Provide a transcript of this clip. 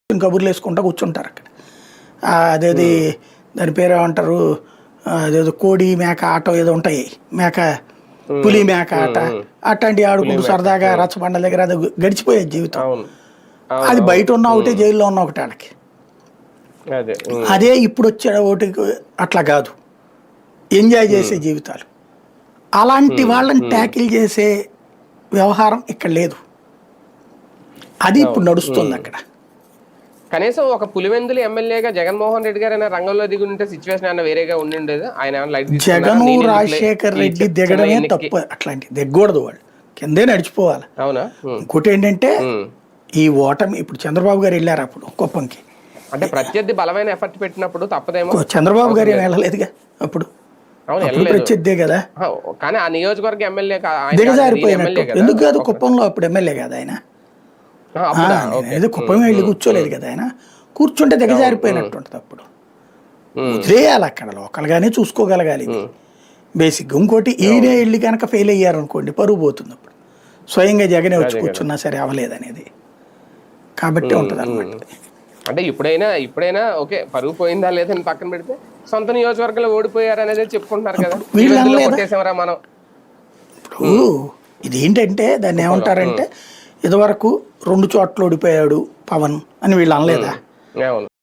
కబుర్లు వేసుకుంటా కూర్చుంటారు అక్కడ. అదేది దాని పేరు ఏమంటారు, అదేదో కోడి మేక ఆట ఏదో ఉంటాయి, మేక పులి మేక ఆట అట్లాంటివి ఆడుకుంటూ సరదాగా రచ్చబండల దగ్గర అది గడిచిపోయేది జీవితం. అది బయట ఉన్న ఒకటి, జైల్లో ఉన్న ఒకటి వాళ్ళకి. అదే ఇప్పుడు వచ్చే ఒకటికి అట్లా కాదు, ఎంజాయ్ చేసే జీవితాలు. అలాంటి వాళ్ళని ట్యాకిల్ చేసే వ్యవహారం ఇక్కడ లేదు. అది ఇప్పుడు నడుస్తుంది అక్కడ. కనీసం ఒక పులివెందులు ఎమ్మెల్యేగా జగన్మోహన్ రెడ్డి గారు రంగంలో దిగి ఉంటే సిచ్యువేషన్ అన్న వేరేగా ఉండి ఉండేది. ఆయన జగన్ రాజశేఖర్ రెడ్డి దిగడమే తప్పు, అట్లాంటి దిగకూడదు, వాళ్ళు కిందే నడిచిపోవాలి. అవునా? ఇంకోటి ఏంటంటే ఈ ఓటమి, ఇప్పుడు చంద్రబాబు గారు వెళ్ళారు అప్పుడు కుప్పంకి, అంటే ప్రత్యర్థి బలమైన ఎఫర్ట్ పెట్టినప్పుడు తప్పదేమో. చంద్రబాబు గారు ఏం వెళ్ళలేదుగా అప్పుడు, ప్రత్యర్థే కదా. కానీ ఆ నియోజకవర్గ ఎమ్మెల్యే దిగజారిపోయినట్టు. ఎందుకు కాదు, కుప్పంలో అప్పుడు ఎమ్మెల్యే కదా ఆయన. ఏదో కుప్పం వెళ్ళి కూర్చోలేదు కదా ఆయన, కూర్చుంటే దిగజారిపోయినట్టు ఉంటుంది. అప్పుడు వదిలేయాలి, అక్కడ లోకల్గానే చూసుకోగలగాలి బేసిక్. ఇంకోటి ఈయనే వెళ్ళి కనుక ఫెయిల్ అయ్యారు అనుకోండి, పరువు పోతుంది. అప్పుడు స్వయంగా జగనే వచ్చి కూర్చున్నా సరే అవ్వలేదనేది కాబట్టి ఉంటుంది అనమాట. అంటే ఇప్పుడైనా ఓకే, పరువు పోయిందా లేదని పక్కన పెడితే సొంత నియోజకవర్గంలో ఓడిపోయారు అనేది చెప్పుకుంటున్నారు కదా వీళ్ళు. మనం ఇప్పుడు ఇదేంటంటే దాన్ని ఏమంటారంటే, ఇదివరకు 2 చోట్ల ఓడిపోయాడు పవన్ అని వీళ్ళు అనలేదా?